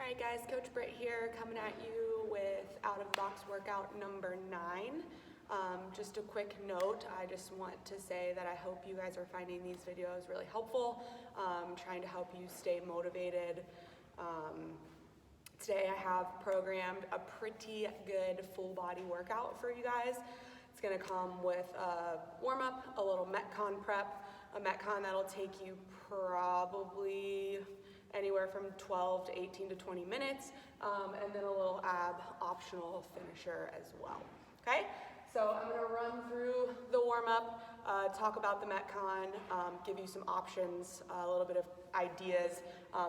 Alright guys, Coach Britt here, coming at you with out of the box workout number 9. Just a quick note, I just want to say that I hope you guys are finding these videos really helpful, trying to help you stay motivated. Today I have programmed a pretty good full body workout for you guys. It's going to come with a warm-up, a little Metcon prep, a Metcon that'll take you probably anywhere from 12 to 18 to 20 minutes, and then a little ab optional finisher as well. Okay, so I'm going to run through the warm-up, talk about the Metcon, give you some options, a little bit of ideas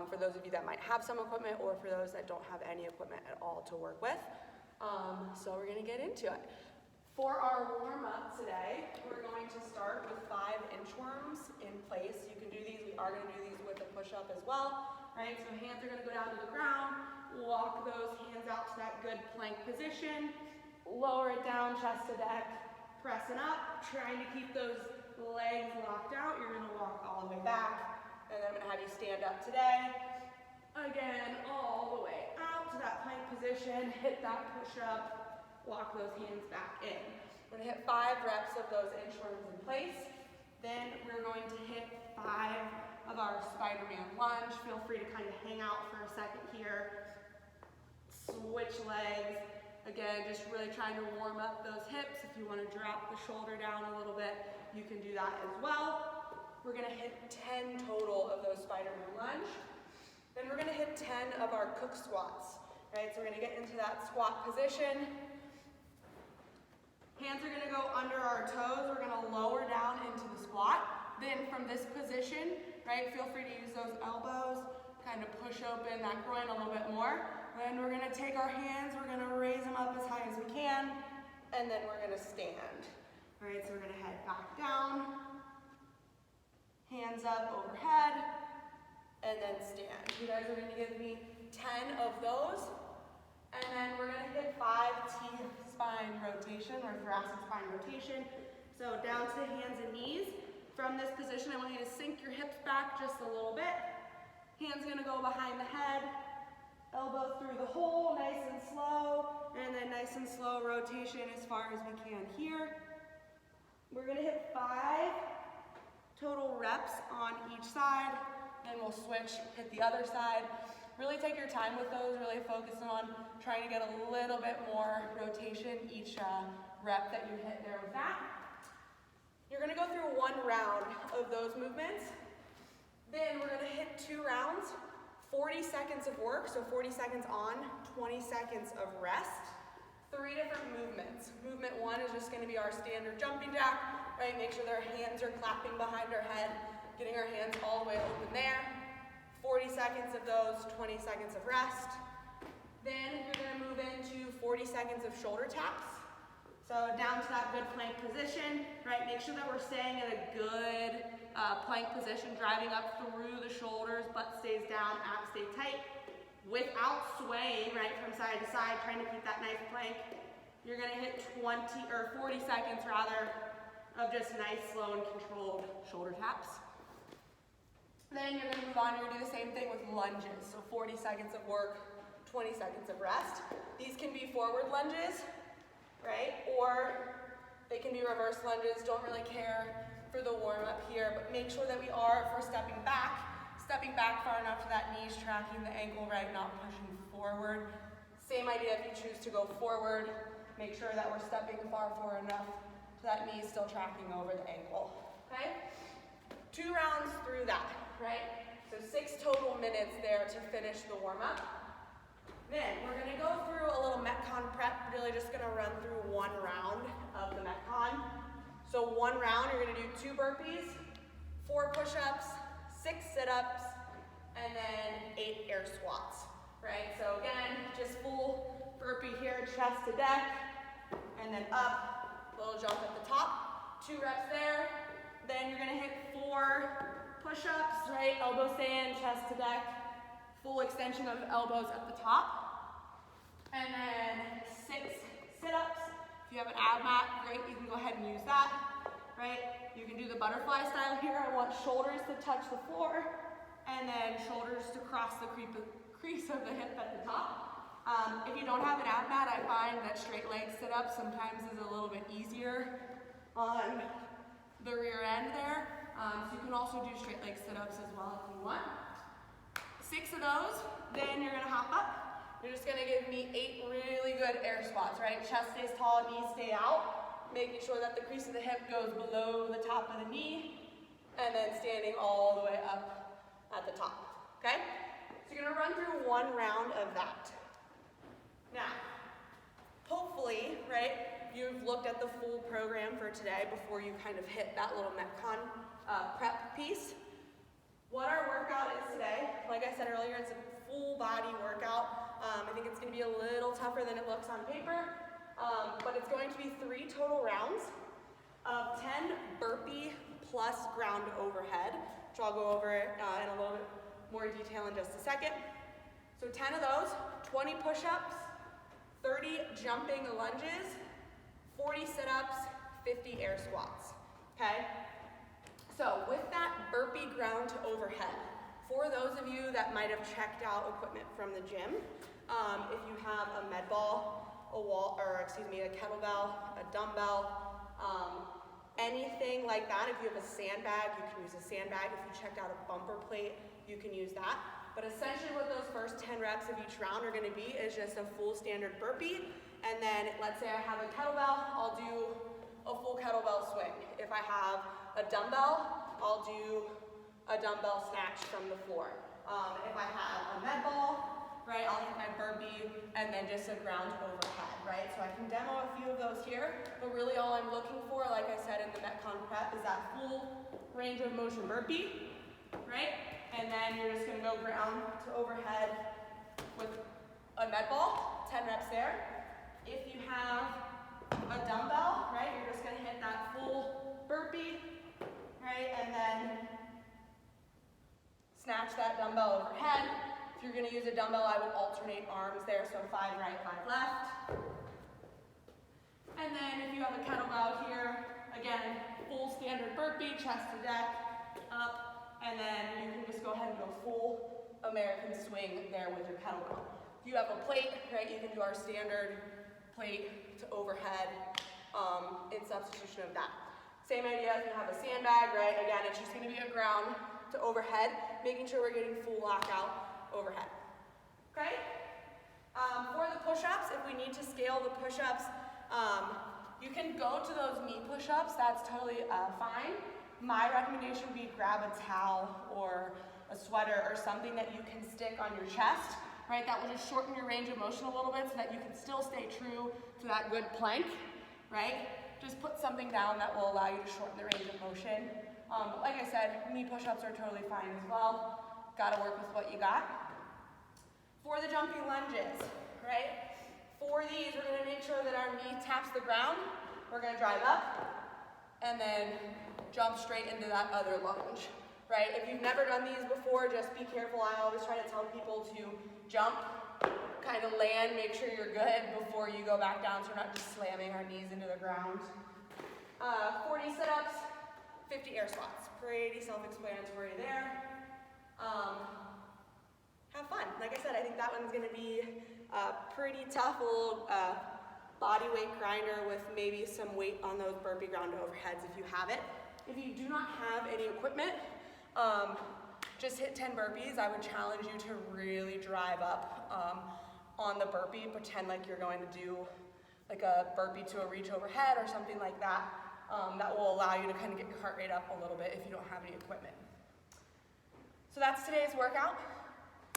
for those of you that might have some equipment or for those that don't have any equipment at all to work with. So we're going to get into it. For our warm-up today, we're going to start with 5 inchworms in place. You can do these, we are going to do these with a push-up as well, right? So hands are going to go down to the ground, walk those hands out to that good plank position, lower it down, chest to deck, pressing up, trying to keep those legs locked out. You're going to walk all the way back, and then I'm going to have you stand up today. Again, all the way out to that plank position, hit that push-up, walk those hands back in. We're going to hit 5 reps of those inchworms in place. Then we're going to hit 5 of our Spider-Man lunge. Feel free to kind of hang out for a second here. Switch legs. Again, just really trying to warm up those hips. If you want to drop the shoulder down a little bit, you can do that as well. We're going to hit 10 total of those Spider-Man lunge. Then we're going to hit 10 of our cook squats. Right, so we're going to get into that squat position. Hands are going to go under our toes. We're going to lower down into the squat. Then from this position, right, feel free to use those elbows, kind of push open that groin a little bit more. Then we're going to take our hands, we're going to raise them up as high as we can, and then we're going to stand. All right, so we're going to head back down, hands up overhead, and then stand. You guys are going to give me 10 of those. And then we're going to hit 5 T-spine rotation or thoracic spine rotation. So down to the hands and knees. From this position, I want you to sink your hips back just a little bit. Hands going to go behind the head. Elbow through the hole, nice and slow. And then nice and slow rotation as far as we can here. We're going to hit 5 total reps on each side. Then we'll switch, hit the other side. Really take your time with those, really focus on trying to get a little bit more rotation each rep that you hit there with that. You're going to go through 1 round of those movements. Then we're going to hit 2 rounds, 40 seconds of work, so 40 seconds on, 20 seconds of rest. 3 different movements. Movement 1 is just going to be our standard jumping jack, right? Make sure that our hands are clapping behind our head, getting our hands all the way open there. 40 seconds of those, 20 seconds of rest. Then you're going to move into 40 seconds of shoulder taps. So down to that good plank position, right? Make sure that we're staying in a good plank position, driving up through the shoulders, butt stays down, abs stay tight. Without swaying, right, from side to side, trying to keep that nice plank. You're going to hit 40 seconds rather, of just nice, slow, and controlled shoulder taps. Then you're going to move on, you're going to do the same thing with lunges. So 40 seconds of work, 20 seconds of rest. These can be forward lunges, right? Or they can be reverse lunges. Don't really care for the warm-up here, but make sure that we are, if we're stepping back far enough to that knees tracking the ankle, right? Not pushing forward. Same idea if you choose to go forward. Make sure that we're stepping far forward enough to that knee still tracking over the ankle, okay? 2 rounds through that. Right? So 6 total minutes there to finish the warm-up. Then we're going to go through a little Metcon prep. Really just going to run through 1 round of the Metcon. So 1 round, you're going to do 2 burpees, 4 push-ups, 6 sit-ups, and then 8 air squats. Right? So again, just full burpee here, chest to deck, and then up, little jump at the top. 2 reps there. Then you're going to hit 4 push-ups, right? Elbows stay in, chest to deck. Full extension of elbows at the top. And then 6 sit-ups. If you have an ab mat, great, you can go ahead and use that, right? You can do the butterfly style here. I want shoulders to touch the floor, and then shoulders to cross the crease of the hip at the top. If you don't have an ab mat, I find that straight leg sit-up sometimes is a little bit easier on the rear end there. So you can also do straight leg sit-ups as well if you want. 6 of those, then you're gonna hop up. You're just gonna give me 8 really good air squats, right? Chest stays tall, knees stay out, making sure that the crease of the hip goes below the top of the knee, and then standing all the way up at the top, okay? So you're gonna run through 1 round of that. Now, hopefully, right, you've looked at the full program for today before you kind of hit that little Metcon prep piece. What our workout is today, like I said earlier, it's a full body workout. I think it's gonna be a little tougher than it looks on paper, but it's going to be 3 total rounds of 10 burpee plus ground overhead, which I'll go over in a little bit more detail in just a second. So 10 of those, 20 push-ups, 30 jumping lunges, 40 sit-ups, 50 air squats, okay? So with that burpee ground to overhead, for those of you that might have checked out equipment from the gym, if you have a med ball, a kettlebell, a dumbbell, anything like that, if you have a sandbag, you can use a sandbag. If you checked out a bumper plate, you can use that. But essentially what those first 10 reps of each round are gonna be is just a full standard burpee. And then let's say I have a kettlebell, I'll do a full kettlebell swing. If I have a dumbbell, I'll do a dumbbell snatch from the floor. If I have a med ball, right, I'll hit my burpee and then just a ground overhead, right? So I can demo a few of those here, but really all I'm looking for, like I said in the Metcon prep, is that full range of motion burpee, right? And then you're just gonna go ground to overhead with a med ball, 10 reps there. If you have a dumbbell, right, you're just gonna hit that full burpee, right, and then snatch that dumbbell overhead. If you're gonna use a dumbbell, I would alternate arms there, so 5 right, 5 left. And then if you have a kettlebell here, again, full standard burpee, chest to deck, up, and then you can just go ahead and go full American swing there with your kettlebell. If you have a plate, right, you can do our standard plate to overhead in substitution of that. Same idea if you have a sandbag, right, again, it's just gonna be a ground to overhead, making sure we're getting full lockout overhead, okay? For the push-ups, if we need to scale the push-ups, you can go to those knee push-ups, that's totally fine. My recommendation would be grab a towel or a sweater or something that you can stick on your chest, right? That will just shorten your range of motion a little bit so that you can still stay true to that good plank, right? Just put something down that will allow you to shorten the range of motion. But like I said, knee push-ups are totally fine as well. Gotta work with what you got. For the jumping lunges, right? For these, we're gonna make sure that our knee taps the ground. We're gonna drive up and then jump straight into that other lunge, right? If you've never done these before, just be careful. I always try to tell people to jump, kind of land, make sure you're good before you go back down so we're not just slamming our knees into the ground. 40 sit-ups, 50 air squats. Pretty self-explanatory there. Have fun. Like I said, I think that one's gonna be pretty tough, a little body weight grinder with maybe some weight on those burpee ground overheads if you have it. If you do not have any equipment, just hit 10 burpees. I would challenge you to really drive up on the burpee. Pretend like you're going to do like a burpee to a reach overhead or something like that. That will allow you to kind of get your heart rate up a little bit if you don't have any equipment. So that's today's workout.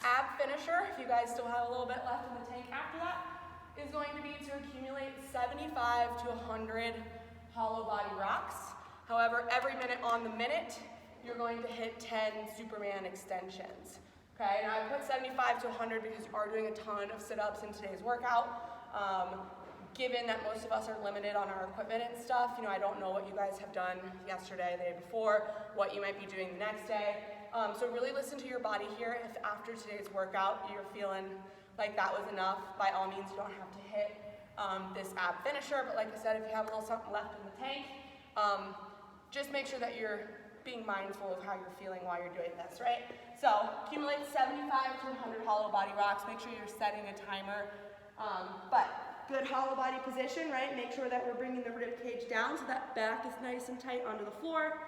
Ab finisher, if you guys still have a little bit left in the tank after that, is going to be to accumulate 75 to 100 hollow body rocks. However, every minute on the minute, you're going to hit 10 Superman extensions. Okay, now I put 75 to 100 because you are doing a ton of sit-ups in today's workout. Given that most of us are limited on our equipment and stuff, I don't know what you guys have done yesterday, the day before, what you might be doing the next day. So really listen to your body here. If after today's workout you're feeling like that was enough, by all means you don't have to hit this ab finisher, but like I said, if you have a little something left in the tank, just make sure that you're being mindful of how you're feeling while you're doing this, right? So accumulate 75 to 100 hollow body rocks. Make sure you're setting a timer. But good hollow body position, right? Make sure that we're bringing the rib cage down so that back is nice and tight onto the floor.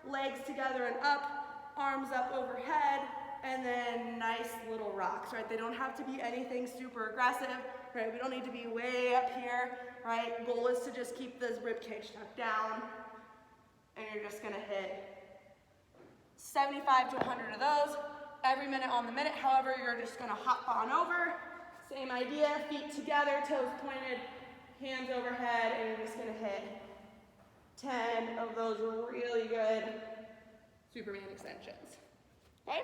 Legs together and up, arms up overhead, and then nice little rocks, right? They don't have to be anything super aggressive, right? We don't need to be way up here, right? Goal is to just keep this rib cage tucked down, and you're just gonna hit 75 to 100 of those every minute on the minute. However, you're just gonna hop on over. Same idea, feet together, toes pointed, hands overhead, and you're just gonna hit 10 of those really good Superman extensions, okay?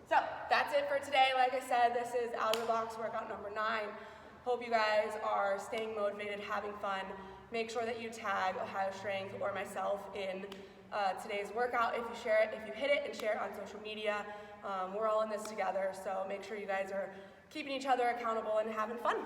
So that's it for today. Like I said, this is out of the box workout number 9. Hope you guys are staying motivated, having fun. Make sure that you tag Ohio Strength or myself in today's workout if you share it, if you hit it and share it on social media. We're all in this together, so make sure you guys are keeping each other accountable and having fun.